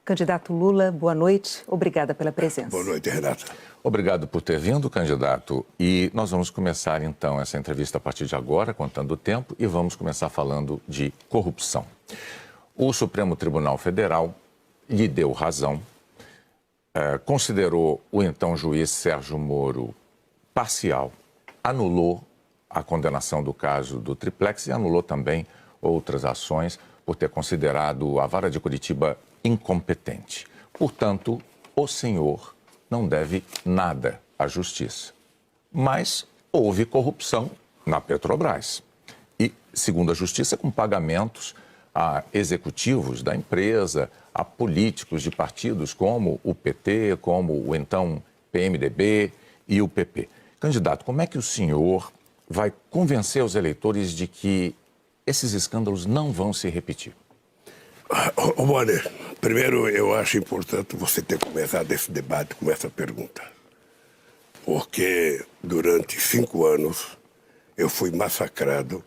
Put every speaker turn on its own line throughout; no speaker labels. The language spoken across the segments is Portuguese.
Candidato Lula, boa noite. Obrigada pela presença.
Boa noite, Renata.
Obrigado por ter vindo, candidato. E nós vamos começar, então, essa entrevista a partir de agora, contando o tempo, e vamos começar falando de corrupção. O Supremo Tribunal Federal lhe deu razão, considerou o então juiz Sérgio Moro parcial, anulou a condenação do caso do Triplex e anulou também outras ações por ter considerado a Vara de Curitiba incompetente. Portanto, o senhor não deve nada à justiça. Mas houve corrupção na Petrobras. E, segundo a justiça, com pagamentos a executivos da empresa, a políticos de partidos como o PT, como o então PMDB e o PP. Candidato, como é que o senhor vai convencer os eleitores de que esses escândalos não vão se repetir?
Bonner, primeiro eu acho importante você ter começado esse debate com essa pergunta. Porque durante 5 anos eu fui massacrado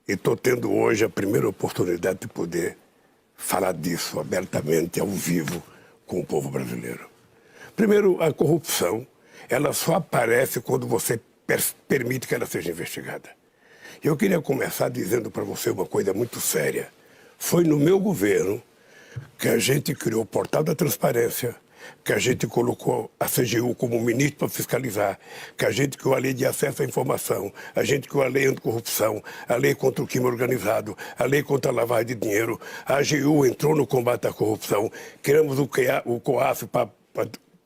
e estou tendo hoje a primeira oportunidade de poder falar disso abertamente, ao vivo, com o povo brasileiro. Primeiro, a corrupção, ela só aparece quando você permite que ela seja investigada. Eu queria começar dizendo para você uma coisa muito séria. Foi no meu governo que a gente criou o Portal da Transparência, que a gente colocou a CGU como ministro para fiscalizar, que a gente criou a lei de acesso à informação, a gente criou a lei anticorrupção, a lei contra o crime organizado, a lei contra a lavagem de dinheiro, a AGU entrou no combate à corrupção, criamos o COAF para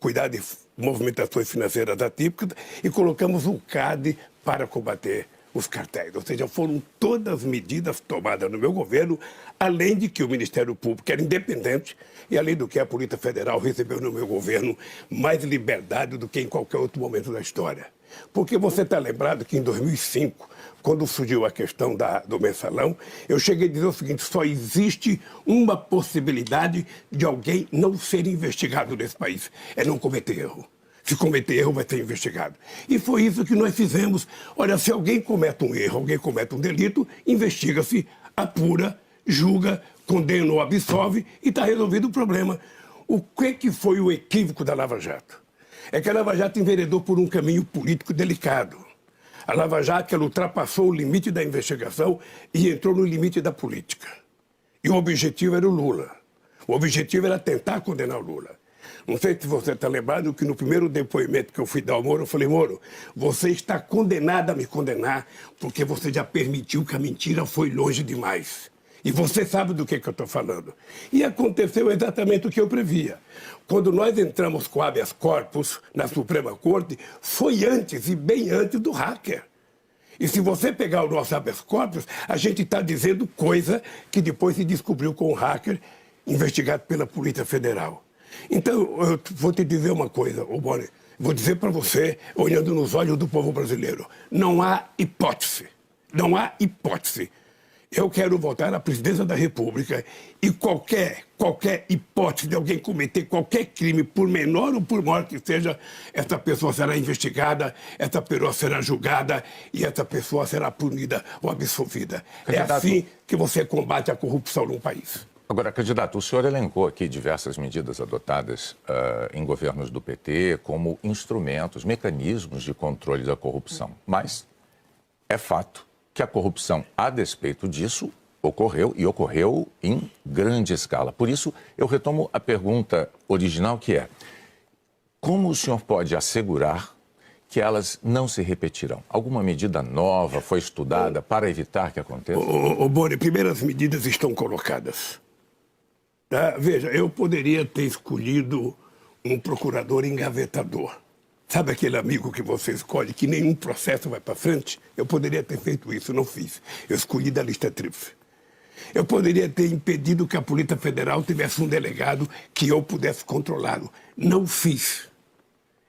cuidar de movimentações financeiras atípicas e colocamos o CAD para combater os cartéis. Ou seja, foram todas as medidas tomadas no meu governo, além de que o Ministério Público era independente e além do que a Polícia Federal recebeu no meu governo mais liberdade do que em qualquer outro momento da história. Porque você está lembrado que em 2005, quando surgiu a questão do mensalão, eu cheguei a dizer o seguinte: só existe uma possibilidade de alguém não ser investigado nesse país, é não cometer erro. Se cometer erro, vai ser investigado. E foi isso que nós fizemos. Olha, se alguém comete um erro, alguém comete um delito, investiga-se, apura, julga, condena ou absolve e está resolvido o problema. O que foi o equívoco da Lava Jato? É que a Lava Jato enveredou por um caminho político delicado. A Lava Jato, ela ultrapassou o limite da investigação e entrou no limite da política. E o objetivo era o Lula. O objetivo era tentar condenar o Lula. Não sei se você está lembrado que no primeiro depoimento que eu fui dar ao Moro, eu falei: Moro, você está condenado a me condenar porque você já permitiu que a mentira foi longe demais. E você sabe do que eu estou falando. E aconteceu exatamente o que eu previa. Quando nós entramos com habeas corpus na Suprema Corte, foi antes e bem antes do hacker. E se você pegar o nosso habeas corpus, a gente está dizendo coisa que depois se descobriu com o hacker investigado pela Polícia Federal. Então, eu vou te dizer uma coisa, Bonner, vou dizer para você, olhando nos olhos do povo brasileiro, não há hipótese, não há hipótese. Eu quero voltar à presidência da República e qualquer hipótese de alguém cometer qualquer crime, por menor ou por maior que seja, essa pessoa será investigada, essa pessoa será julgada e essa pessoa será punida ou absolvida.
Candidato,
é assim que você combate a corrupção num país.
Agora, candidato, o senhor elencou aqui diversas medidas adotadas em governos do PT como instrumentos, mecanismos de controle da corrupção. Mas é fato que a corrupção, a despeito disso, ocorreu e ocorreu em grande escala. Por isso, eu retomo a pergunta original, que é: como o senhor pode assegurar que elas não se repetirão? Alguma medida nova foi estudada para evitar que aconteça?
Boni, primeiras medidas estão colocadas. Veja, eu poderia ter escolhido um procurador engavetador. Sabe aquele amigo que você escolhe, que nenhum processo vai para frente? Eu poderia ter feito isso, não fiz. Eu escolhi da lista tríplice. Eu poderia ter impedido que a Polícia Federal tivesse um delegado que eu pudesse controlá-lo. Não fiz.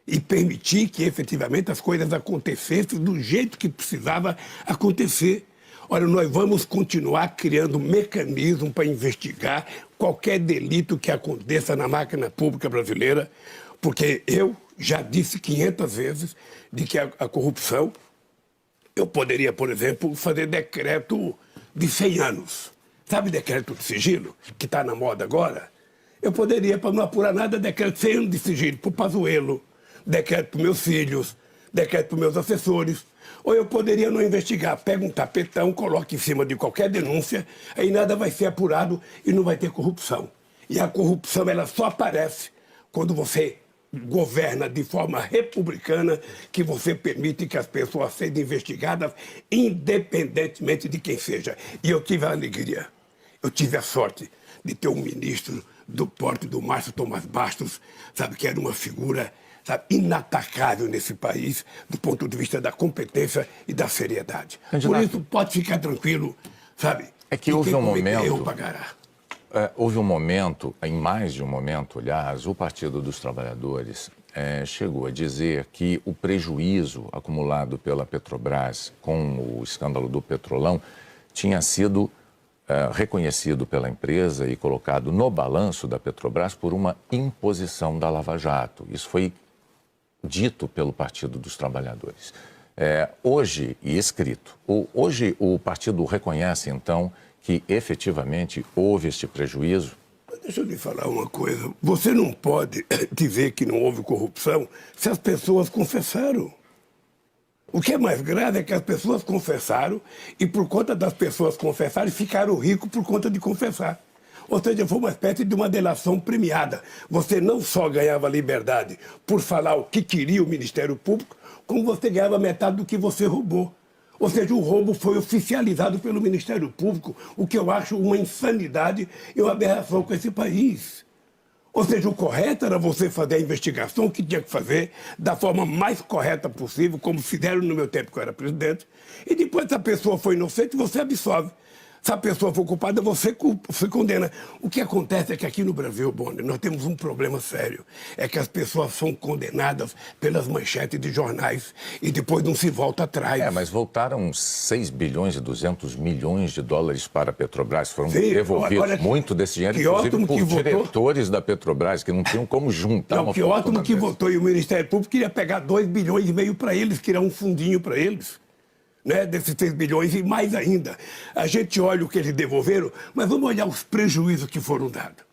E permiti que efetivamente as coisas acontecessem do jeito que precisava acontecer. Olha, nós vamos continuar criando mecanismos para investigar qualquer delito que aconteça na máquina pública brasileira, porque eu já disse 500 vezes de que a corrupção, eu poderia, por exemplo, fazer decreto de 100 anos. Sabe decreto de sigilo, que está na moda agora? Eu poderia, para não apurar nada, decreto 100 anos de sigilo para o Pazuello, decreto para meus filhos, decreto para meus assessores. Ou eu poderia não investigar, pega um tapetão, coloca em cima de qualquer denúncia, aí nada vai ser apurado e não vai ter corrupção. E a corrupção, ela só aparece quando você governa de forma republicana, que você permite que as pessoas sejam investigadas independentemente de quem seja. E eu tive a alegria, eu tive a sorte de ter um ministro do porte do Márcio Tomás Bastos, sabe, que era uma figura, sabe, inatacável nesse país, do ponto de vista da competência e da seriedade. Por isso, pode ficar tranquilo, sabe?
É que houve um momento...
Eu pagará.
Houve um momento, em mais de um momento, aliás, o Partido dos Trabalhadores chegou a dizer que o prejuízo acumulado pela Petrobras com o escândalo do Petrolão tinha sido reconhecido pela empresa e colocado no balanço da Petrobras por uma imposição da Lava Jato. Isso foi dito pelo Partido dos Trabalhadores. Hoje, e escrito, hoje o partido reconhece, então, que efetivamente houve este prejuízo?
Deixa eu lhe falar uma coisa. Você não pode dizer que não houve corrupção se as pessoas confessaram. O que é mais grave é que as pessoas confessaram e, por conta das pessoas confessarem, ficaram ricos por conta de confessar. Ou seja, foi uma espécie de uma delação premiada. Você não só ganhava liberdade por falar o que queria o Ministério Público, como você ganhava metade do que você roubou. Ou seja, o roubo foi oficializado pelo Ministério Público, o que eu acho uma insanidade e uma aberração com esse país. Ou seja, o correto era você fazer a investigação que tinha que fazer da forma mais correta possível, como fizeram no meu tempo que eu era presidente, e depois, se a pessoa foi inocente, você absolve. Se a pessoa for culpada, você condena. O que acontece é que aqui no Brasil, Bonner, nós temos um problema sério. É que as pessoas são condenadas pelas manchetes de jornais e depois não se volta atrás.
Mas voltaram 6 bilhões e 200 milhões de dólares para a Petrobras. Foram devolvidos muito desse dinheiro, inclusive por diretores da Petrobras, que não tinham como juntar uma
que ótimo que votou, e o Ministério Público queria pegar 2,5 bilhões para eles, criar um fundinho para eles. Né, desses 6 bilhões e mais ainda. A gente olha o que eles devolveram, mas vamos olhar os prejuízos que foram dados.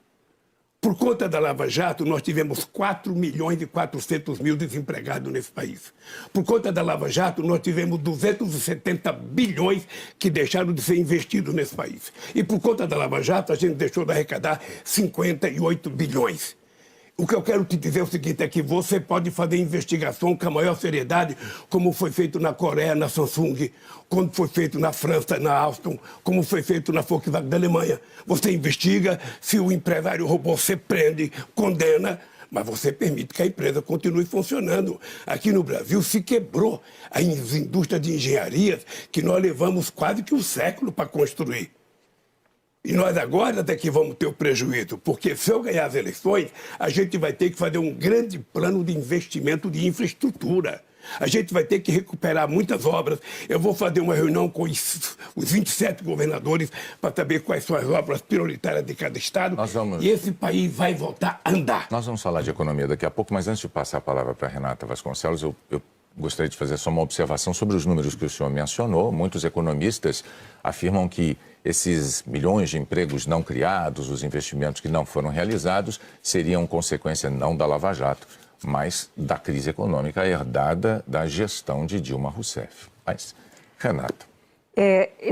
Por conta da Lava Jato, nós tivemos 4 milhões e 400 mil desempregados nesse país. Por conta da Lava Jato, nós tivemos 270 bilhões que deixaram de ser investidos nesse país. E por conta da Lava Jato, a gente deixou de arrecadar 58 bilhões. O que eu quero te dizer é o seguinte, é que você pode fazer investigação com a maior seriedade, como foi feito na Coreia, na Samsung, como foi feito na França, na Alstom, como foi feito na Volkswagen da Alemanha. Você investiga, se o empresário roubou, você prende, condena, mas você permite que a empresa continue funcionando. Aqui no Brasil se quebrou as indústrias de engenharia que nós levamos quase que um século para construir. E nós agora até que vamos ter o prejuízo, porque se eu ganhar as eleições, a gente vai ter que fazer um grande plano de investimento de infraestrutura. A gente vai ter que recuperar muitas obras. Eu vou fazer uma reunião com os 27 governadores para saber quais são as obras prioritárias de cada estado. E esse país vai voltar a andar.
Nós vamos falar de economia daqui a pouco, mas antes de passar a palavra para a Renata Vasconcelos, eu gostaria de fazer só uma observação sobre os números que o senhor mencionou. Muitos economistas afirmam que esses milhões de empregos não criados, os investimentos que não foram realizados, seriam consequência não da Lava Jato, mas da crise econômica herdada da gestão de Dilma Rousseff. Mas, Renata.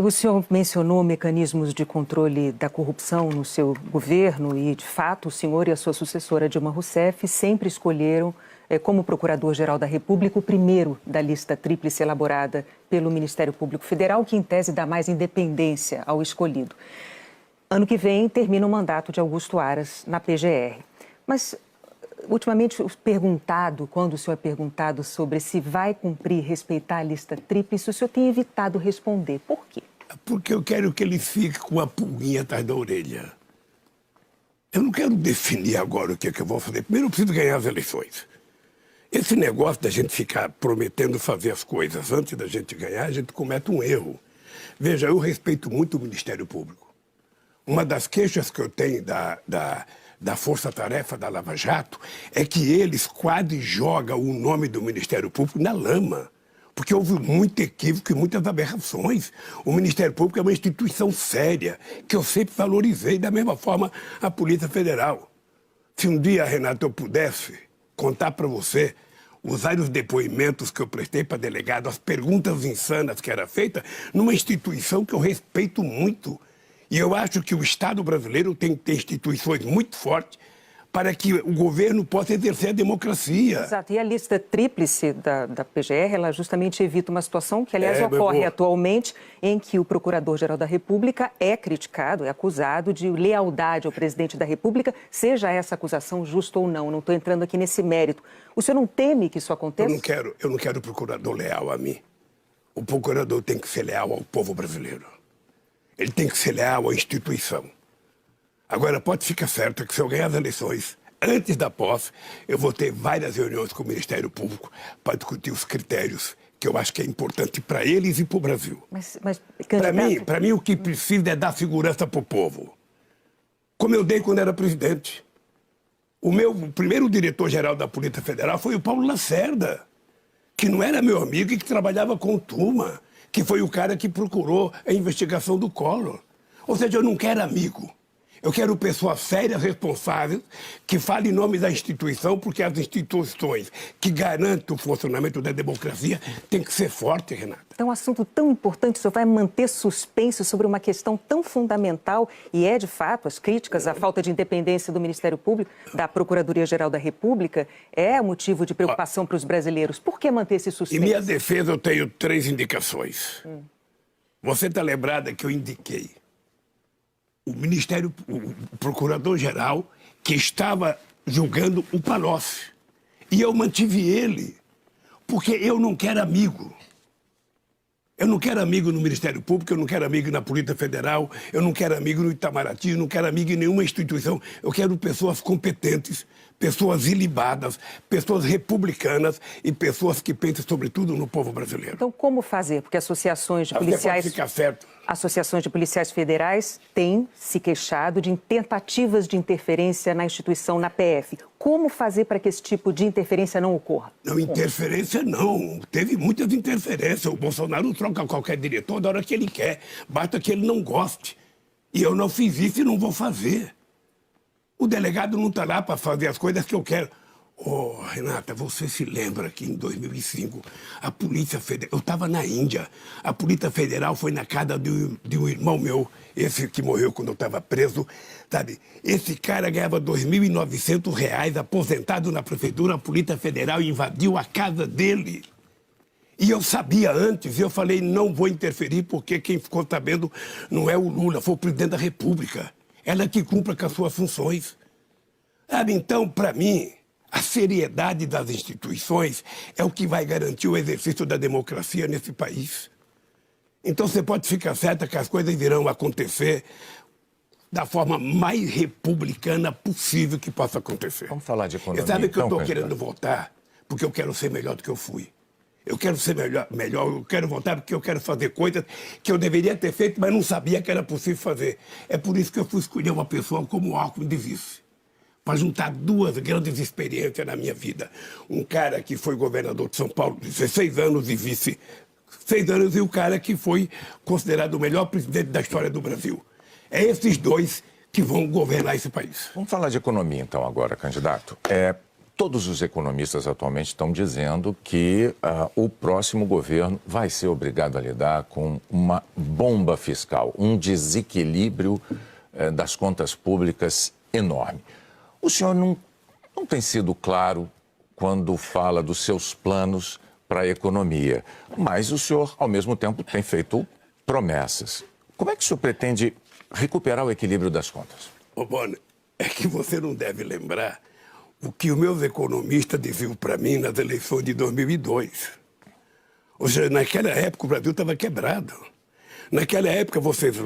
O senhor mencionou mecanismos de controle da corrupção no seu governo e, de fato, o senhor e a sua sucessora Dilma Rousseff sempre escolheram como Procurador-Geral da República o primeiro da lista tríplice elaborada pelo Ministério Público Federal, que em tese dá mais independência ao escolhido. Ano que vem termina o mandato de Augusto Aras na PGR. Mas, ultimamente, quando o senhor é perguntado sobre se vai cumprir e respeitar a lista tríplice, o senhor tem evitado responder. Por quê?
Porque eu quero que ele fique com a pulguinha atrás da orelha. Eu não quero definir agora o que eu vou fazer. Primeiro eu preciso ganhar as eleições. Esse negócio da gente ficar prometendo fazer as coisas antes da gente ganhar, a gente comete um erro. Veja, eu respeito muito o Ministério Público. Uma das queixas que eu tenho da força-tarefa da Lava Jato é que eles quase jogam o nome do Ministério Público na lama. Porque houve muito equívoco e muitas aberrações. O Ministério Público é uma instituição séria, que eu sempre valorizei, da mesma forma a Polícia Federal. Se um dia, Renato, eu pudesse contar para você os vários depoimentos que eu prestei para delegado, as perguntas insanas que eram feitas numa instituição que eu respeito muito. E eu acho que o Estado brasileiro tem que ter instituições muito fortes para que o governo possa exercer a democracia.
Exato. E a lista tríplice da PGR, ela justamente evita uma situação que, aliás, ocorre atualmente, em que o Procurador-Geral da República é criticado, é acusado de lealdade ao Presidente da República, seja essa acusação justa ou não. Não estou entrando aqui nesse mérito. O senhor não teme que isso aconteça?
Eu não quero procurador leal a mim. O procurador tem que ser leal ao povo brasileiro. Ele tem que ser leal à instituição. Agora, pode ficar certo que se eu ganhar as eleições, antes da posse, eu vou ter várias reuniões com o Ministério Público para discutir os critérios que eu acho que é importante para eles e para o Brasil.
Mas
Para mim, o que precisa é dar segurança para o povo. Como eu dei quando era presidente. O primeiro diretor-geral da Polícia Federal foi o Paulo Lacerda, que não era meu amigo e que trabalhava com o Tuma, que foi o cara que procurou a investigação do Collor. Ou seja, eu não quero amigo. Eu quero pessoas sérias, responsáveis, que falem em nome da instituição, porque as instituições que garantem o funcionamento da democracia têm que ser fortes, Renata.
É um assunto tão importante, o senhor vai manter suspenso sobre uma questão tão fundamental, e é, de fato, as críticas à falta de independência do Ministério Público, da Procuradoria-Geral da República, é motivo de preocupação para os brasileiros. Por que manter esse suspense?
Em minha defesa, eu tenho 3 indicações. Você está lembrada que eu indiquei o Procurador-Geral que estava julgando o Palocci. E eu mantive ele, porque eu não quero amigo. Eu não quero amigo no Ministério Público, eu não quero amigo na Polícia Federal, eu não quero amigo no Itamaraty, eu não quero amigo em nenhuma instituição. Eu quero pessoas competentes, pessoas ilibadas, pessoas republicanas e pessoas que pensem, sobretudo, no povo brasileiro.
Então, como fazer? Porque associações de policiais...
Pode ficar certo.
Associações de policiais federais têm se queixado de tentativas de interferência na instituição, na PF. Como fazer para que esse tipo de interferência não ocorra?
Não, interferência não. Teve muitas interferências. O Bolsonaro troca qualquer diretor da hora que ele quer. Basta que ele não goste. E eu não fiz isso e não vou fazer. O delegado não está lá para fazer as coisas que eu quero. Oh, Renata, você se lembra que em 2005 a Polícia Federal... Eu estava na Índia. A Polícia Federal foi na casa de um irmão meu, esse que morreu quando eu estava preso, sabe? Esse cara ganhava R$ 2.900, aposentado na prefeitura, a Polícia Federal invadiu a casa dele. E eu sabia antes, e eu falei, não vou interferir, porque quem ficou sabendo não é o Lula, foi o presidente da República. Ela que cumpre com as suas funções. Sabe, então, para mim... A seriedade das instituições é o que vai garantir o exercício da democracia nesse país. Então você pode ficar certa que as coisas irão acontecer da forma mais republicana possível que possa acontecer.
Vamos falar de economia.
Você sabe que eu estou
candidato?
querendo voltar porque eu quero ser melhor do que eu fui. Eu quero ser melhor, eu quero voltar porque eu quero fazer coisas que eu deveria ter feito, mas não sabia que era possível fazer. É por isso que eu fui escolher uma pessoa como o Alckmin de vice. Para juntar 2 grandes experiências na minha vida. Um cara que foi governador de São Paulo 16 anos e vice 6 anos, e o cara que foi considerado o melhor presidente da história do Brasil. É esses 2 que vão governar esse país.
Vamos falar de economia, então, agora, candidato. Todos os economistas atualmente estão dizendo que o próximo governo vai ser obrigado a lidar com uma bomba fiscal, um desequilíbrio das contas públicas enorme. O senhor não tem sido claro quando fala dos seus planos para a economia, mas o senhor, ao mesmo tempo, tem feito promessas. Como é que o senhor pretende recuperar o equilíbrio das contas?
Ô, Bonner, é que você não deve lembrar o que os meus economistas diziam para mim nas eleições de 2002. Ou seja, naquela época o Brasil estava quebrado. Naquela época, vocês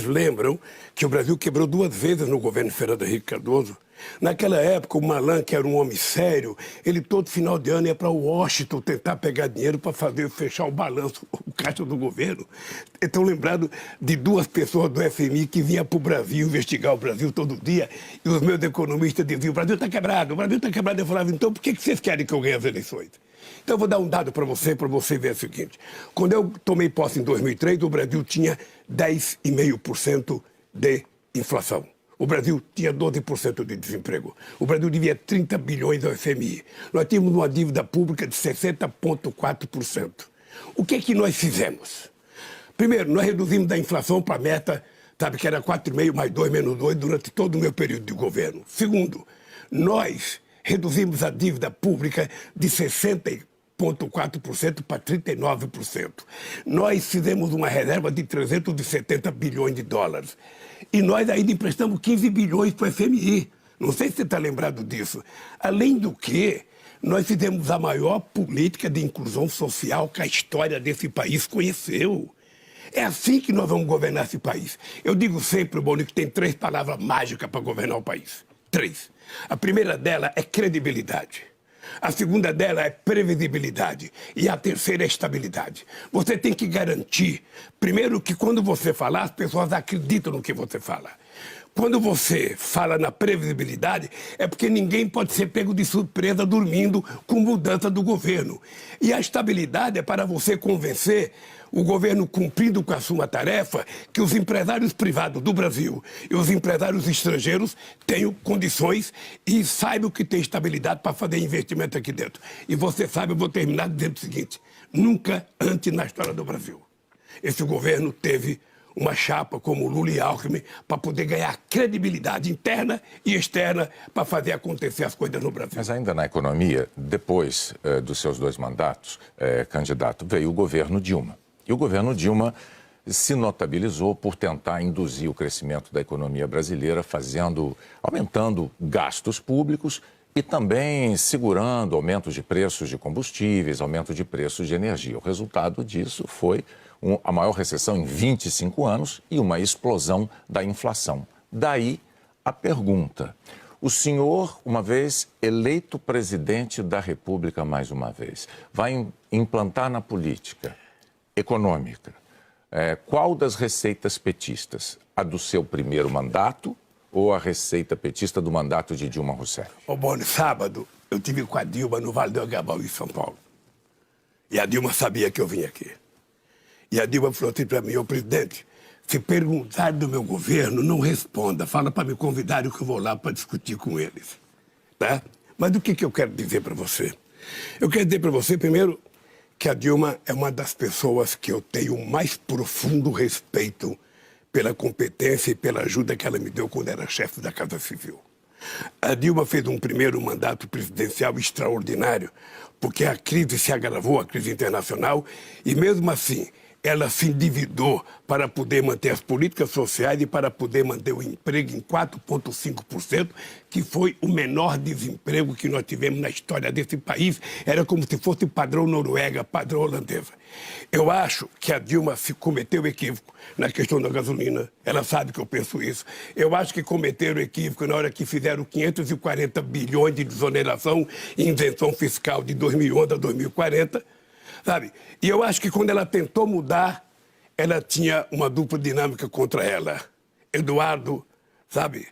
lembram que o Brasil quebrou 2 vezes no governo Fernando Henrique Cardoso? Naquela época, o Malan, que era um homem sério, ele todo final de ano ia para Washington tentar pegar dinheiro para fechar o balanço, o caixa do governo. Estão lembrados de 2 pessoas do FMI que vinham para o Brasil investigar o Brasil todo dia, e os meus economistas diziam, o Brasil está quebrado, o Brasil está quebrado. Eu falava, então por que vocês querem que eu ganhe as eleições? Então eu vou dar um dado para você ver o seguinte. Quando eu tomei posse em 2003, o Brasil tinha 10,5% de inflação. o Brasil tinha 12% de desemprego. O Brasil devia 30 bilhões ao FMI. Nós tínhamos uma dívida pública de 60,4%. O que é que nós fizemos? Primeiro, nós reduzimos a inflação para a meta, sabe, que era 4,5 mais 2 menos 2 durante todo o meu período de governo. Segundo, nós reduzimos a dívida pública de 60,4% para 39%. Nós fizemos uma reserva de 370 bilhões de dólares. E nós ainda emprestamos 15 bilhões para o FMI. Não sei se você está lembrado disso. Além do que, nós fizemos a maior política de inclusão social que a história desse país conheceu. É assim que nós vamos governar esse país. Eu digo sempre, Boni, que tem 3 palavras mágicas para governar o país. 3. A primeira dela é credibilidade. A segunda dela é previsibilidade. E a terceira é estabilidade. Você tem que garantir, primeiro, que quando você falar, as pessoas acreditam no que você fala. Quando você fala na previsibilidade, é porque ninguém pode ser pego de surpresa dormindo com mudança do governo. E a estabilidade é para você convencer o governo, cumprindo com a sua tarefa, que os empresários privados do Brasil e os empresários estrangeiros tenham condições e saibam que tem estabilidade para fazer investimento aqui dentro. E você sabe, eu vou terminar dizendo o seguinte: nunca antes na história do Brasil esse governo teve uma chapa como Lula e Alckmin para poder ganhar credibilidade interna e externa para fazer acontecer as coisas no Brasil.
Mas ainda na economia, depois dos seus 2 mandatos, candidato, veio o governo Dilma. E o governo Dilma se notabilizou por tentar induzir o crescimento da economia brasileira, aumentando gastos públicos e também segurando aumentos de preços de combustíveis, aumento de preços de energia. O resultado disso foi a maior recessão em 25 anos e uma explosão da inflação. Daí a pergunta: o senhor, uma vez eleito presidente da República mais uma vez, vai implantar na política econômica qual das receitas petistas? A do seu primeiro mandato ou a receita petista do mandato de Dilma Rousseff?
Ô, Boni, sábado eu tive com a Dilma no Vale do Agabaú, em São Paulo. E a Dilma sabia que eu vim aqui. E a Dilma falou assim para mim: ô presidente, se perguntar do meu governo, não responda. Fala para me convidarem que eu vou lá para discutir com eles. Tá? Mas o que eu quero dizer para você? Eu quero dizer para você, primeiro, que a Dilma é uma das pessoas que eu tenho o mais profundo respeito pela competência e pela ajuda que ela me deu quando era chefe da Casa Civil. A Dilma fez um primeiro mandato presidencial extraordinário, porque a crise se agravou, a crise internacional, e mesmo assim ela se endividou para poder manter as políticas sociais e para poder manter o emprego em 4,5%, que foi o menor desemprego que nós tivemos na história desse país. Era como se fosse padrão Noruega, padrão holandesa. Eu acho que a Dilma se cometeu equívoco na questão da gasolina. Ela sabe que eu penso isso. Eu acho que cometeram equívoco na hora que fizeram 540 bilhões de desoneração e isenção fiscal de 2011 a 2040. Sabe? E eu acho que quando ela tentou mudar, ela tinha uma dupla dinâmica contra ela. Eduardo, sabe,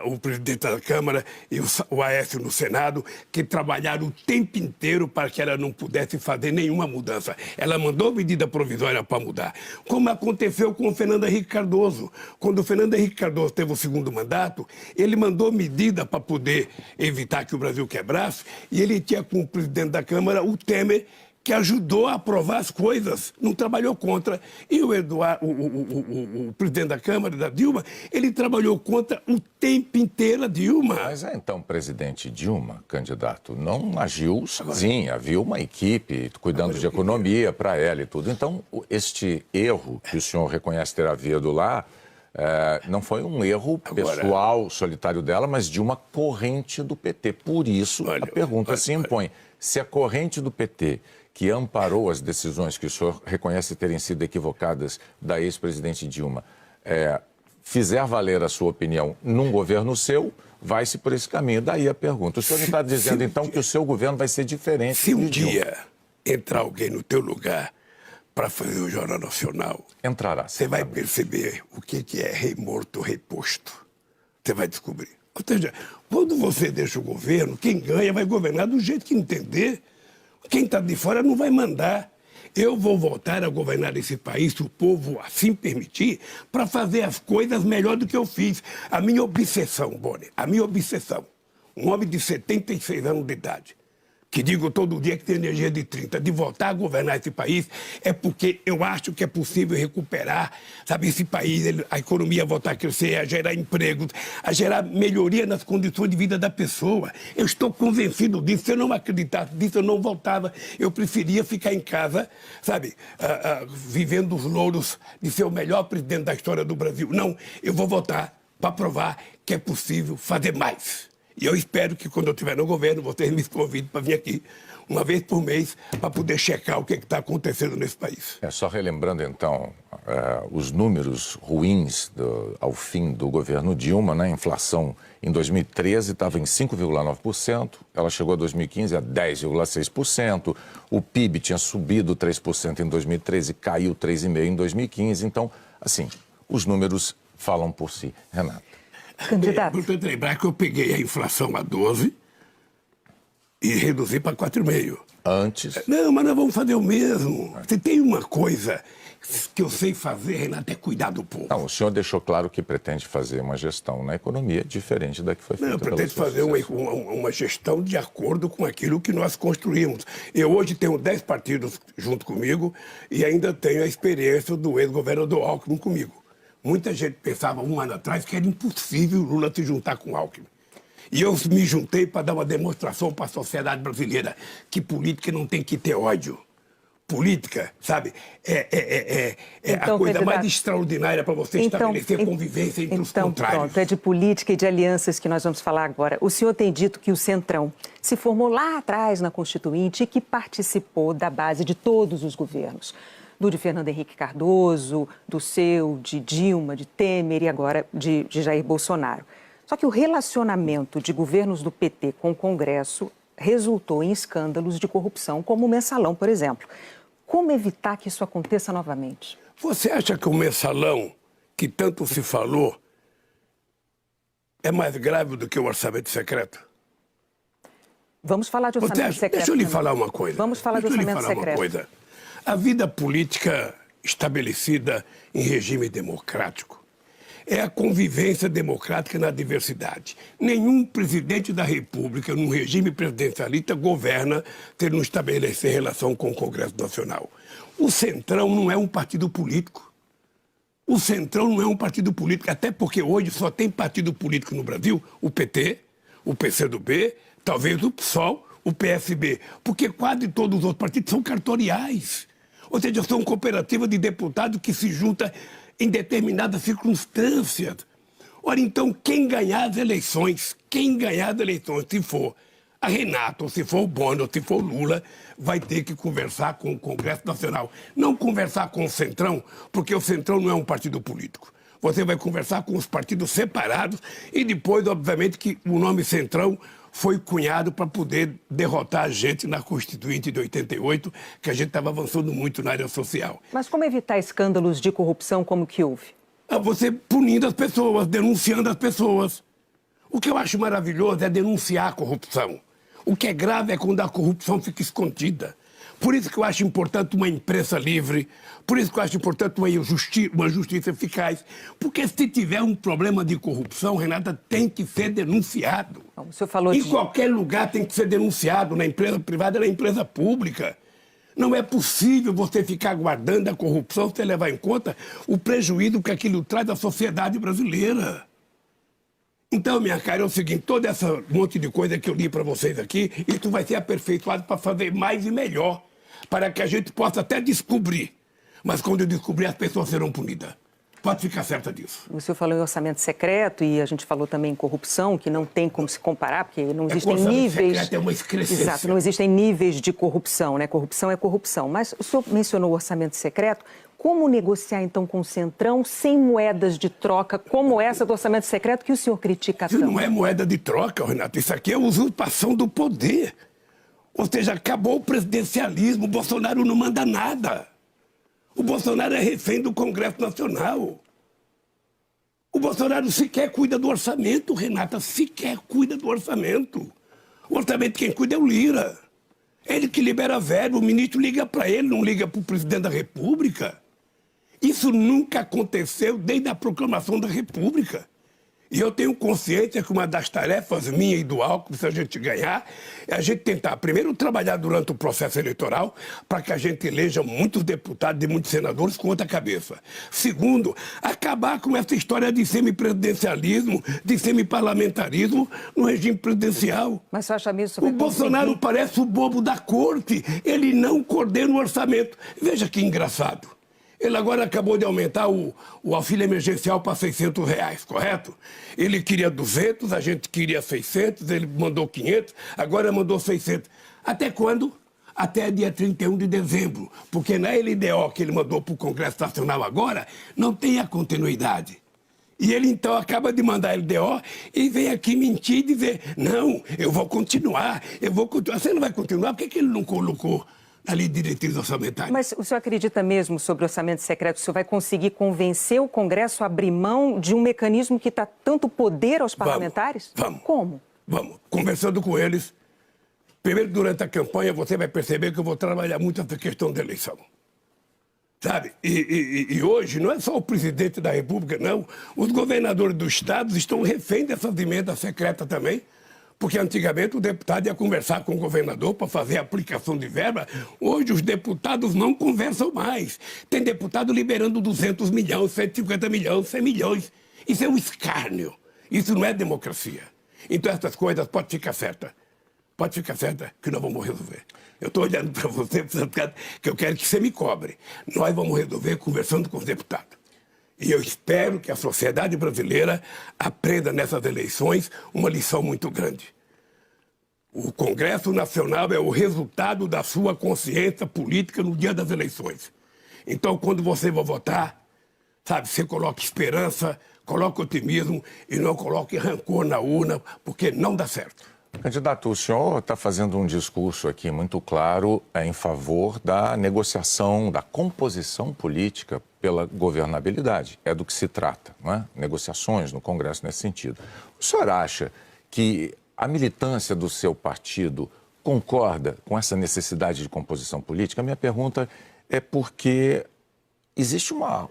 o presidente da Câmara e o Aécio no Senado, que trabalharam o tempo inteiro para que ela não pudesse fazer nenhuma mudança. Ela mandou medida provisória para mudar. Como aconteceu com o Fernando Henrique Cardoso. Quando o Fernando Henrique Cardoso teve o segundo mandato, ele mandou medida para poder evitar que o Brasil quebrasse, e ele tinha como presidente da Câmara o Temer, que ajudou a aprovar as coisas, não trabalhou contra. E o presidente da Câmara, da Dilma, ele trabalhou contra o tempo inteiro a Dilma.
Mas então, presidente Dilma, candidato, não agiu sozinha, havia uma equipe cuidando de economia para ela e tudo. Então, este erro que o senhor reconhece ter havido lá, não foi um erro pessoal, solitário dela, mas de uma corrente do PT. Por isso, a pergunta se impõe: se a corrente do PT, que amparou as decisões que o senhor reconhece terem sido equivocadas da ex-presidente Dilma, fizer valer a sua opinião num governo seu, vai-se por esse caminho. Daí a pergunta: o senhor está dizendo, então, que o seu governo vai ser diferente?
Se um dia entrar alguém no teu lugar para fazer o Jornal Nacional,
entrará.
Você vai perceber o que é rei morto, rei posto. Você vai descobrir. Ou seja, quando você deixa o governo, quem ganha vai governar do jeito que entender. Quem está de fora não vai mandar. Eu vou voltar a governar esse país, se o povo assim permitir, para fazer as coisas melhor do que eu fiz. A minha obsessão, Bonner, a minha obsessão, um homem de 76 anos de idade, que digo todo dia que tem energia de 30, de voltar a governar esse país, é porque eu acho que é possível recuperar, sabe, esse país, a economia voltar a crescer, a gerar empregos, a gerar melhoria nas condições de vida da pessoa. Eu estou convencido disso. Se eu não acreditasse disso, eu não voltava. Eu preferia ficar em casa, sabe, vivendo os louros de ser o melhor presidente da história do Brasil. Não, eu vou voltar para provar que é possível fazer mais. E eu espero que, quando eu estiver no governo, vocês me convidem para vir aqui uma vez por mês para poder checar o que está acontecendo nesse país.
Só relembrando, então, os números ruins ao fim do governo Dilma, né? A inflação em 2013 estava em 5,9%, ela chegou a 2015 a 10,6%, o PIB tinha subido 3% em 2013, caiu 3,5% em 2015. Então, assim, os números falam por si. Renato.
Candidato.
É importante lembrar que eu peguei a inflação a 12 e reduzi para 4,5.
Antes?
Não, mas nós vamos fazer o mesmo. Se tem uma coisa que eu sei fazer, Renato, é cuidar do povo.
Não, o senhor deixou claro que pretende fazer uma gestão na economia diferente da que foi feita.
Não, eu pretendo fazer uma gestão de acordo com aquilo que nós construímos. Eu hoje tenho 10 partidos junto comigo e ainda tenho a experiência do ex-governador Alckmin comigo. Muita gente pensava um ano atrás que era impossível o Lula se juntar com o Alckmin. E eu me juntei para dar uma demonstração para a sociedade brasileira que política não tem que ter ódio. Política, sabe,
então,
a coisa
candidato,
mais extraordinária para você estabelecer convivência entre os contrários.
Pronto, é de política e de alianças que nós vamos falar agora. O senhor tem dito que o Centrão se formou lá atrás na Constituinte e que participou da base de todos os governos. Do de Fernando Henrique Cardoso, do seu, de Dilma, de Temer e agora de Jair Bolsonaro. Só que o relacionamento de governos do PT com o Congresso resultou em escândalos de corrupção, como o Mensalão, por exemplo. Como evitar que isso aconteça novamente?
Você acha que o Mensalão, que tanto se falou, é mais grave do que o orçamento secreto?
Vamos falar de orçamento secreto.
Deixa eu lhe
também.
falar uma coisa.
Vamos falar de orçamento secreto.
A vida política estabelecida em regime democrático é a convivência democrática na diversidade. Nenhum presidente da República, num regime presidencialista, governa se não estabelecer relação com o Congresso Nacional. O Centrão não é um partido político. O Centrão não é um partido político, até porque hoje só tem partido político no Brasil, o PT, o PCdoB, talvez o PSOL, o PSB, porque quase todos os outros partidos são cartoriais. Ou seja, são cooperativas de deputados que se juntam em determinadas circunstâncias. Ora, então, quem ganhar as eleições, se for a Renato, ou se for o Bonner, ou se for o Lula, vai ter que conversar com o Congresso Nacional. Não conversar com o Centrão, porque o Centrão não é um partido político. Você vai conversar com os partidos separados e depois, obviamente, que o nome Centrão foi cunhado para poder derrotar a gente na Constituinte de 88, que a gente estava avançando muito na área social.
Mas como evitar escândalos de corrupção como que houve?
Você punindo as pessoas, denunciando as pessoas. O que eu acho maravilhoso é denunciar a corrupção. O que é grave é quando a corrupção fica escondida. Por isso que eu acho importante uma imprensa livre, por isso que eu acho importante uma justiça eficaz, porque se tiver um problema de corrupção, Renata, tem que ser denunciado.
Bom, o senhor falou
em qualquer lugar tem que ser denunciado, na empresa privada e na empresa pública. Não é possível você ficar guardando a corrupção sem levar em conta o prejuízo que aquilo traz à sociedade brasileira. Então, minha cara, é o seguinte, todo esse monte de coisa que eu li para vocês aqui, isso vai ser aperfeiçoado para fazer mais e melhor, para que a gente possa até descobrir. Mas quando eu descobrir, as pessoas serão punidas. Pode ficar certa disso.
O senhor falou em orçamento secreto e a gente falou também em corrupção, que não tem como se comparar, porque não existem níveis...
Secreto é uma excrescência.
Exato, não existem níveis de corrupção, né? Corrupção é corrupção. Mas o senhor mencionou o orçamento secreto. Como negociar, então, com o Centrão sem moedas de troca como essa do orçamento secreto que o senhor critica tanto?
Isso não é moeda de troca, Renato. Isso aqui é usurpação do poder. Ou seja, acabou o presidencialismo. O Bolsonaro não manda nada. O Bolsonaro é refém do Congresso Nacional. O Bolsonaro sequer cuida do orçamento, Renata. Sequer cuida do orçamento. O orçamento quem cuida é o Lira. Ele que libera verba, o ministro liga para ele, não liga para o presidente da República. Isso nunca aconteceu desde a proclamação da República. E eu tenho consciência que uma das tarefas minha e do Alckmin, se a gente ganhar, é a gente tentar, primeiro, trabalhar durante o processo eleitoral para que a gente eleja muitos deputados e muitos senadores com outra cabeça. Segundo, acabar com essa história de semipresidencialismo, de semiparlamentarismo no regime presidencial.
Mas você acha mesmo que
o Bolsonaro parece o bobo da corte. Ele não coordena o orçamento. Veja que engraçado. Ele agora acabou de aumentar o auxílio emergencial para R$600, correto? Ele queria 200, a gente queria 600, ele mandou 500, agora mandou 600. Até quando? Até dia 31 de dezembro. Porque na LDO que ele mandou para o Congresso Nacional agora, não tem a continuidade. E ele, então, acaba de mandar a LDO e vem aqui mentir e dizer, não, eu vou continuar, eu vou continuar. Você não vai continuar? Por que ele não colocou ali diretrizes orçamentárias?
Mas o senhor acredita mesmo sobre orçamento secreto? O senhor vai conseguir convencer o Congresso a abrir mão de um mecanismo que dá tanto poder aos parlamentares?
Vamos.
Como?
Vamos. Conversando com eles. Primeiro, durante a campanha, você vai perceber que eu vou trabalhar muito essa questão da eleição. Sabe? E hoje não é só o presidente da República, não. Os governadores dos estados estão refém dessas emendas secretas também. Porque antigamente o deputado ia conversar com o governador para fazer a aplicação de verba. Hoje os deputados não conversam mais. Tem deputado liberando 200 milhões, 150 milhões, 100 milhões. Isso é um escárnio. Isso não é democracia. Então essas coisas podem ficar certas. Pode ficar certa que nós vamos resolver. Eu estou olhando para você, que eu quero que você me cobre. Nós vamos resolver conversando com os deputados. E eu espero que a sociedade brasileira aprenda nessas eleições uma lição muito grande. O Congresso Nacional é o resultado da sua consciência política no dia das eleições. Então, quando você vai votar, sabe, você coloca esperança, coloca otimismo e não coloque rancor na urna, porque não dá certo.
Candidato, o senhor está fazendo um discurso aqui muito claro em favor da negociação, da composição política pela governabilidade. É do que se trata, não é? Negociações no Congresso nesse sentido. O senhor acha que a militância do seu partido concorda com essa necessidade de composição política? A minha pergunta é porque existe uma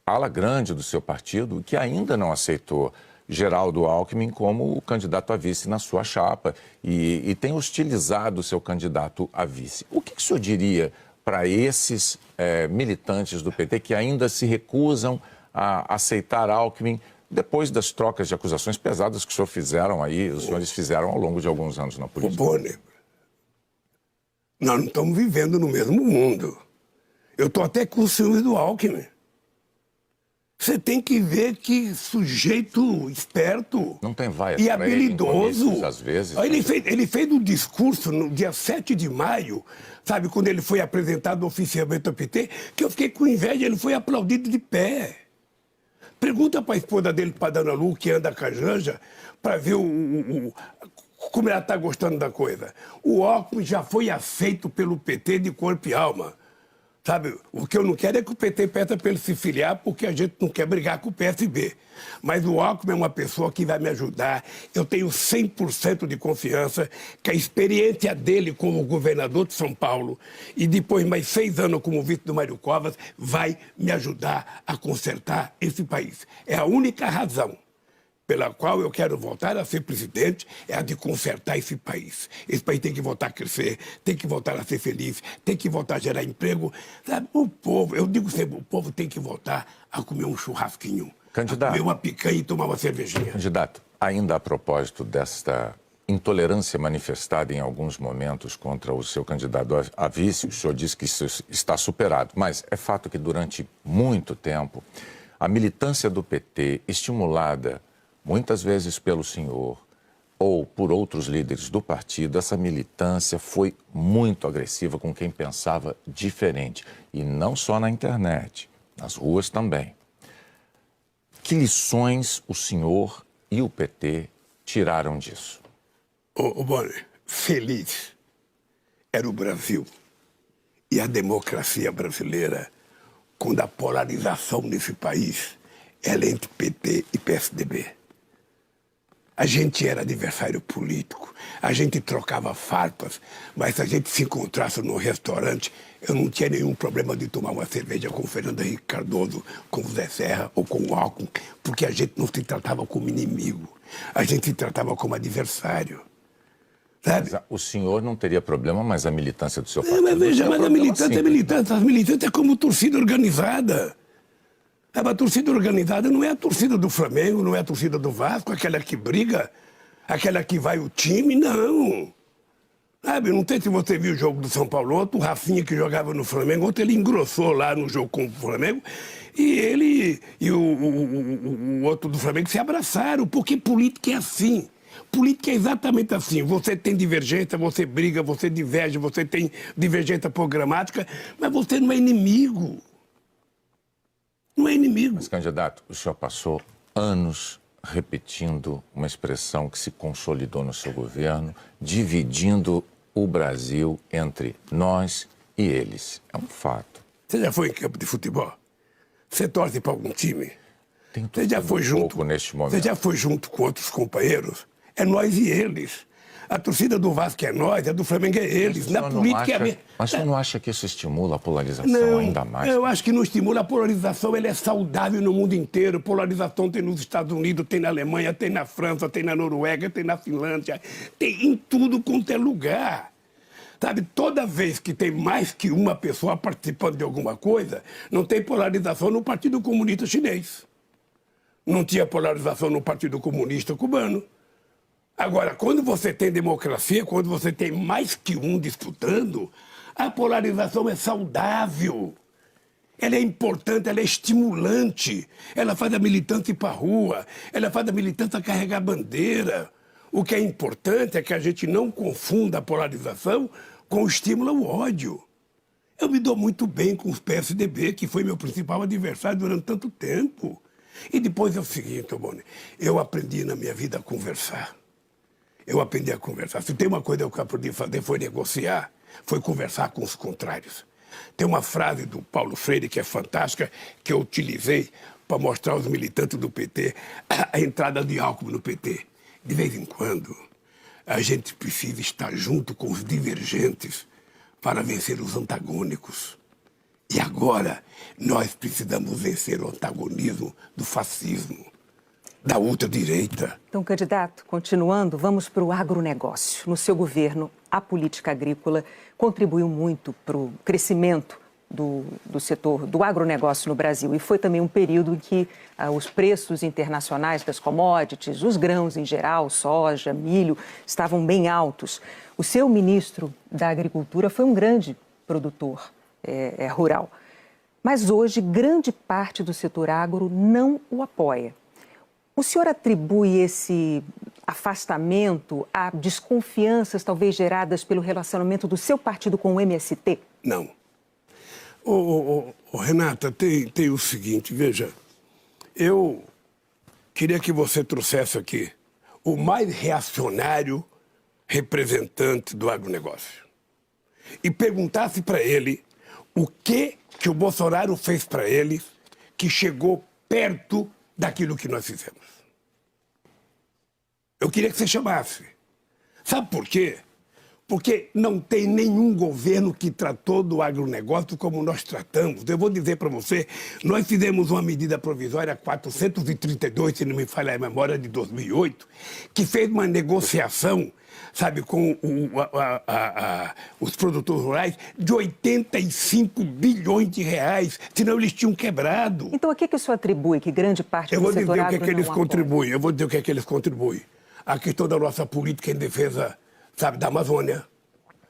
ala grande do seu partido que ainda não aceitou Geraldo Alckmin como o candidato a vice na sua chapa e tem hostilizado o seu candidato a vice. O que o senhor diria para esses militantes do PT que ainda se recusam a aceitar Alckmin depois das trocas de acusações pesadas que os senhores fizeram ao longo de alguns anos na política?
Bonner, nós não estamos vivendo no mesmo mundo. Eu estou até com o ciúme do Alckmin. Você tem que ver que sujeito esperto
não tem vaia
e habilidoso.
Às vezes.
Ele fez um discurso no dia 7 de maio, sabe, quando ele foi apresentado oficialmente ao PT, que eu fiquei com inveja, ele foi aplaudido de pé. Pergunta para a esposa dele, para a Dona Lu, que anda com a Janja, para ver como ela está gostando da coisa. O Alckmin já foi aceito pelo PT de corpo e alma. Sabe, o que eu não quero é que o PT peça para ele se filiar, porque a gente não quer brigar com o PSB. Mas o Alckmin é uma pessoa que vai me ajudar. Eu tenho 100% de confiança que a experiência dele como governador de São Paulo e depois mais 6 anos como vice do Mário Covas vai me ajudar a consertar esse país. É a única razão pela qual eu quero voltar a ser presidente, é a de consertar esse país. Esse país tem que voltar a crescer, tem que voltar a ser feliz, tem que voltar a gerar emprego. Sabe, o povo, eu digo sempre, o povo tem que voltar a comer um churrasquinho,
candidato,
a comer uma picanha e tomar uma cervejinha.
Candidato, ainda a propósito desta intolerância manifestada em alguns momentos contra o seu candidato a vice, o senhor disse que isso está superado, mas é fato que durante muito tempo a militância do PT, estimulada muitas vezes pelo senhor ou por outros líderes do partido, essa militância foi muito agressiva com quem pensava diferente. E não só na internet, nas ruas também. Que lições o senhor e o PT tiraram disso?
Bonner, feliz era o Brasil e a democracia brasileira quando a polarização nesse país era entre PT e PSDB. A gente era adversário político, a gente trocava farpas, mas se a gente se encontrasse num restaurante, eu não tinha nenhum problema de tomar uma cerveja com o Fernando Henrique Cardoso, com o Zé Serra ou com o Alckmin, porque a gente não se tratava como inimigo, a gente se tratava como adversário. Sabe?
Mas o senhor não teria problema, mas a militância do seu partido...
Mas veja, mas a militância é militância. A militância é como torcida organizada. A torcida organizada não é a torcida do Flamengo, não é a torcida do Vasco, aquela que briga, aquela que vai o time, não. Sabe, não sei se você viu o jogo do São Paulo ontem, o Rafinha que jogava no Flamengo, ontem ele engrossou lá no jogo com o Flamengo, e ele e o outro do Flamengo se abraçaram, porque política é assim. Política é exatamente assim. Você tem divergência, você briga, você diverge, você tem divergência programática, mas você não é inimigo. Não é inimigo.
Mas, candidato, o senhor passou anos repetindo uma expressão que se consolidou no seu governo, dividindo o Brasil entre nós e eles. É um fato.
Você já foi em campo de futebol? Você torce para algum time?
Você já foi junto neste momento.
Você já foi junto com outros companheiros? É nós e eles. A torcida do Vasco é nós, a do Flamengo é eles. Na política é...
Mas o senhor não acha que isso estimula a polarização ainda mais?
Eu acho que não estimula a polarização, ela é saudável no mundo inteiro. Polarização tem nos Estados Unidos, tem na Alemanha, tem na França, tem na Noruega, tem na Finlândia, tem em tudo quanto é lugar. Sabe, toda vez que tem mais que uma pessoa participando de alguma coisa, não tem polarização no Partido Comunista Chinês. Não tinha polarização no Partido Comunista Cubano. Agora, quando você tem democracia, quando você tem mais que um disputando, a polarização é saudável. Ela é importante, ela é estimulante. Ela faz a militância ir para a rua, ela faz a militância carregar bandeira. O que é importante é que a gente não confunda a polarização com o estímulo ao ódio. Eu me dou muito bem com os PSDB, que foi meu principal adversário durante tanto tempo. E depois é o seguinte, Boni, eu aprendi na minha vida a conversar. Eu aprendi a conversar. Se tem uma coisa que eu aprendi a fazer foi negociar, foi conversar com os contrários. Tem uma frase do Paulo Freire que é fantástica, que eu utilizei para mostrar aos militantes do PT a entrada de Alckmin no PT. De vez em quando, a gente precisa estar junto com os divergentes para vencer os antagônicos. E agora, nós precisamos vencer o antagonismo do fascismo, da ultradireita.
Então, candidato, continuando, vamos para o agronegócio. No seu governo, a política agrícola contribuiu muito para o crescimento do setor do agronegócio no Brasil. E foi também um período em que os preços internacionais das commodities, os grãos em geral, soja, milho, estavam bem altos. O seu ministro da Agricultura foi um grande produtor rural. Mas hoje, grande parte do setor agro não o apoia. O senhor atribui esse afastamento a desconfianças talvez geradas pelo relacionamento do seu partido com o MST?
Não. Renata, tem o seguinte, veja, eu queria que você trouxesse aqui o mais reacionário representante do agronegócio e perguntasse para ele o que o Bolsonaro fez para ele que chegou perto daquilo que nós fizemos. Eu queria que você chamasse. Sabe por quê? Porque não tem nenhum governo que tratou do agronegócio como nós tratamos. Eu vou dizer para você, nós fizemos uma medida provisória 432, se não me falha a memória, de 2008, que fez uma negociação, sabe, com os produtores rurais de 85 bilhões de reais, senão eles tinham quebrado.
Então, a que o senhor atribui que grande parte do setor agro não apoia?
Eu vou dizer o que eles contribuem. Eu vou dizer o que eles contribuem. A questão da nossa política em defesa, sabe, da Amazônia,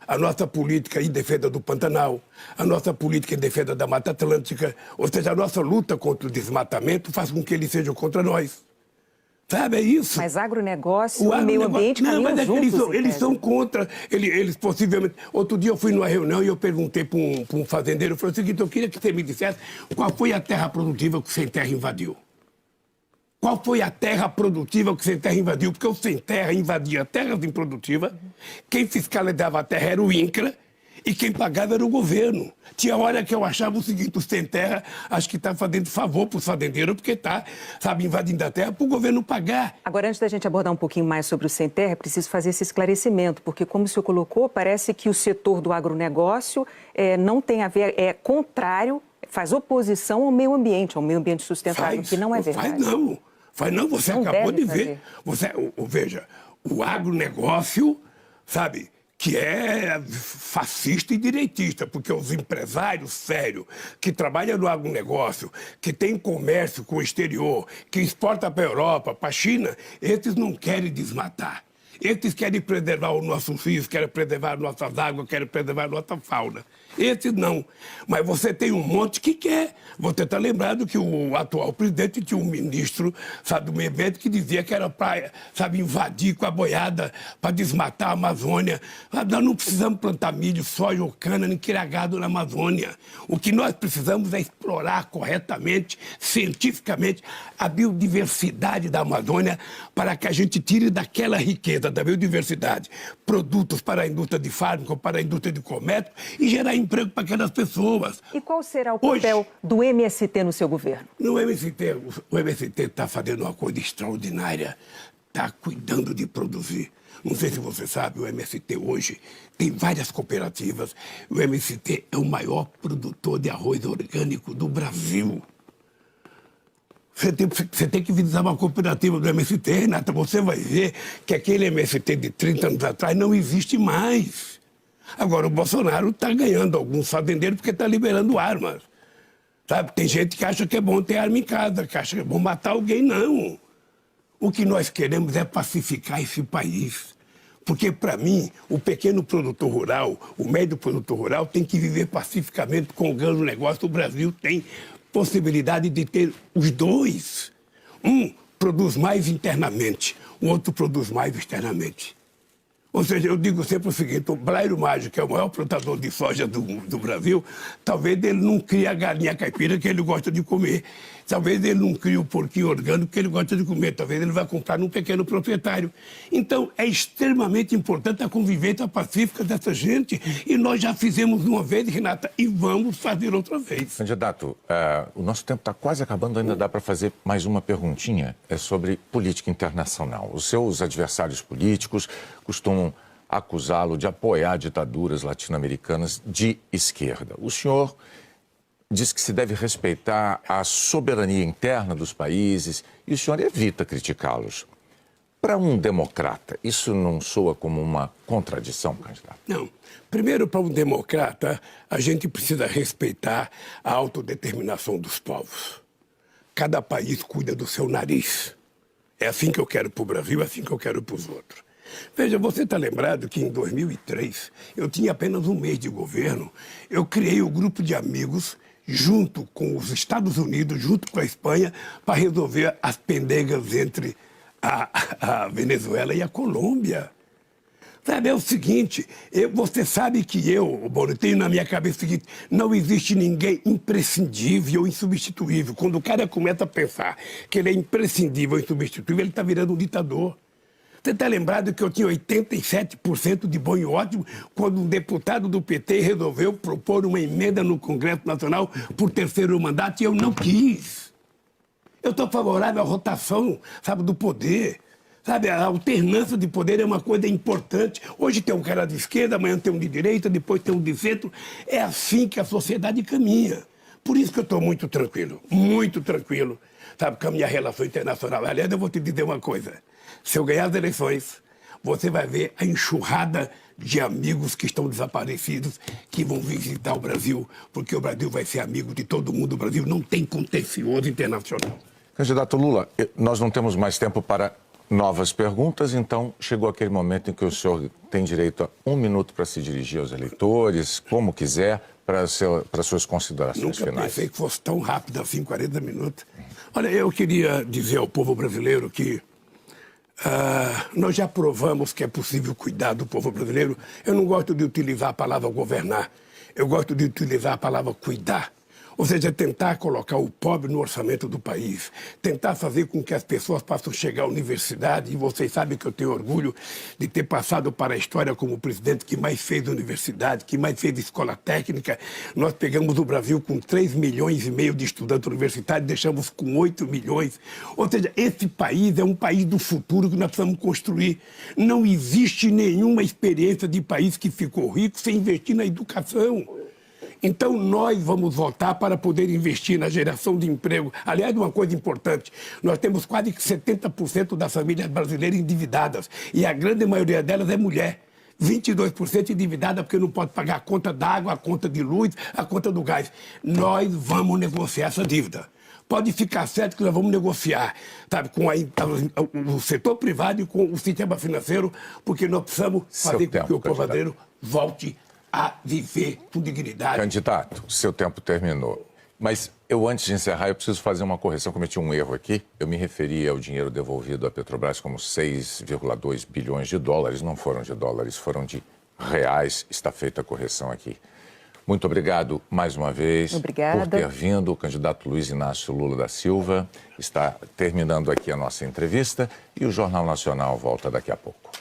a nossa política em defesa do Pantanal, a nossa política em defesa da Mata Atlântica, ou seja, a nossa luta contra o desmatamento faz com que eles sejam contra nós. Sabe, é isso.
Mas agronegócio e meio ambiente caminham juntos.
Eles são contra, eles possivelmente... Outro dia eu fui numa reunião e eu perguntei para um fazendeiro, eu falei o seguinte, eu queria que você me dissesse qual foi a terra produtiva que o Sem Terra invadiu. Qual foi a terra produtiva que o Sem Terra invadiu? Porque o Sem Terra invadia terras improdutivas, quem fiscalizava a terra era o INCRA, E quem pagava era o governo. Tinha hora que eu achava o seguinte, o Sem Terra acho que está fazendo favor para os fazendeiros, porque está, sabe, invadindo a terra para o governo pagar.
Agora, antes da gente abordar um pouquinho mais sobre o Sem Terra, é preciso fazer esse esclarecimento, porque, como o senhor colocou, parece que o setor do agronegócio não tem a ver, é contrário, faz oposição ao meio ambiente sustentável, que não é verdade.
Faz não, você
não
acabou de
fazer.
ver. Veja, o agronegócio, sabe, que é fascista e direitista, porque os empresários sérios que trabalham no agronegócio, que tem comércio com o exterior, que exporta para a Europa, para a China, esses não querem desmatar. Esses querem preservar os nossos rios, querem preservar nossas águas, querem preservar nossa fauna. Esses não. Mas você tem um monte que quer. Você está lembrado que o atual presidente tinha um ministro, sabe, do meio ambiente que dizia que era para, sabe, invadir com a boiada, para desmatar a Amazônia. Nós não precisamos plantar milho, soja ou cana, nem criar gado na Amazônia. O que nós precisamos é explorar corretamente, cientificamente, a biodiversidade da Amazônia para que a gente tire daquela riqueza da biodiversidade produtos para a indústria de fármaco, para a indústria de comércio e gerar emprego para aquelas pessoas.
E qual será o papel do MST no seu governo?
O MST está fazendo uma coisa extraordinária, está cuidando de produzir. Não sei se você sabe, o MST hoje tem várias cooperativas. O MST é o maior produtor de arroz orgânico do Brasil. Você tem que visitar uma cooperativa do MST, Renata, você vai ver que aquele MST de 30 anos atrás não existe mais. Agora, o Bolsonaro está ganhando alguns fazendeiros porque está liberando armas. Sabe? Tem gente que acha que é bom ter arma em casa, que acha que é bom matar alguém. Não. O que nós queremos é pacificar esse país. Porque, para mim, o pequeno produtor rural, o médio produtor rural tem que viver pacificamente com o grande negócio. O Brasil tem possibilidade de ter os dois. Um produz mais internamente, o outro produz mais externamente. Ou seja, eu digo sempre o seguinte, o Blairo Maggi, que é o maior plantador de soja do Brasil, talvez ele não crie a galinha caipira que ele gosta de comer. Talvez ele não crie o porquinho orgânico que ele gosta de comer. Talvez ele vai comprar num pequeno proprietário. Então, é extremamente importante a convivência pacífica dessa gente. E nós já fizemos uma vez, Renata, e vamos fazer outra vez.
Candidato, o nosso tempo está quase acabando, ainda dá para fazer mais uma perguntinha. É sobre política internacional. Os seus adversários políticos costumam acusá-lo de apoiar ditaduras latino-americanas de esquerda. O senhor diz que se deve respeitar a soberania interna dos países e o senhor evita criticá-los. Para um democrata, isso não soa como uma contradição, candidato?
Não. Primeiro, para um democrata, a gente precisa respeitar a autodeterminação dos povos. Cada país cuida do seu nariz. É assim que eu quero para o Brasil, é assim que eu quero para os outros. Veja, você está lembrado que em 2003, eu tinha apenas um mês de governo, eu criei um grupo de amigos junto com os Estados Unidos, junto com a Espanha, para resolver as pendengas entre a Venezuela e a Colômbia. Sabe, é o seguinte, você sabe que eu tenho na minha cabeça o seguinte, não existe ninguém imprescindível ou insubstituível. Quando o cara começa a pensar que ele é imprescindível ou insubstituível, ele está virando um ditador. Você está lembrado que eu tinha 87% de bom e ótimo quando um deputado do PT resolveu propor uma emenda no Congresso Nacional por terceiro mandato e eu não quis. Eu estou favorável à rotação, sabe, do poder. Sabe, a alternância de poder é uma coisa importante. Hoje tem um cara de esquerda, amanhã tem um de direita, depois tem um de centro. É assim que a sociedade caminha. Por isso que eu estou muito tranquilo, sabe, com a minha relação internacional. Aliás, eu vou te dizer uma coisa. Se eu ganhar as eleições, você vai ver a enxurrada de amigos que estão desaparecidos que vão visitar o Brasil, porque o Brasil vai ser amigo de todo mundo. O Brasil não tem contencioso internacional.
Candidato Lula, nós não temos mais tempo para novas perguntas, então chegou aquele momento em que o senhor tem direito a 1 minuto para se dirigir aos eleitores, como quiser, para suas considerações finais.
Nunca pensei que fosse tão rápido assim, 40 minutos. Olha, eu queria dizer ao povo brasileiro que nós já provamos que é possível cuidar do povo brasileiro. Eu não gosto de utilizar a palavra governar, eu gosto de utilizar a palavra cuidar. Ou seja, tentar colocar o pobre no orçamento do país, tentar fazer com que as pessoas possam chegar à universidade, e vocês sabem que eu tenho orgulho de ter passado para a história como o presidente que mais fez universidade, que mais fez escola técnica. Nós pegamos o Brasil com 3,5 milhões de estudantes universitários, deixamos com 8 milhões. Ou seja, esse país é um país do futuro que nós precisamos construir. Não existe nenhuma experiência de país que ficou rico sem investir na educação. Então, nós vamos votar para poder investir na geração de emprego. Aliás, uma coisa importante, nós temos quase que 70% das famílias brasileiras endividadas, e a grande maioria delas é mulher. 22% endividada porque não pode pagar a conta d'água, a conta de luz, a conta do gás. Nós vamos negociar essa dívida. Pode ficar certo que nós vamos negociar, sabe, com o setor privado e com o sistema financeiro, porque nós precisamos fazer com que o povo brasileiro volte a viver com dignidade.
Candidato, seu tempo terminou. Mas eu, antes de encerrar, eu preciso fazer uma correção. Cometi um erro aqui. Eu me referi ao dinheiro devolvido à Petrobras como 6,2 bilhões de dólares. Não foram de dólares, foram de reais. Está feita a correção aqui. Muito obrigado mais uma vez.
Obrigada.
Por ter vindo. O candidato Luiz Inácio Lula da Silva está terminando aqui a nossa entrevista e o Jornal Nacional volta daqui a pouco.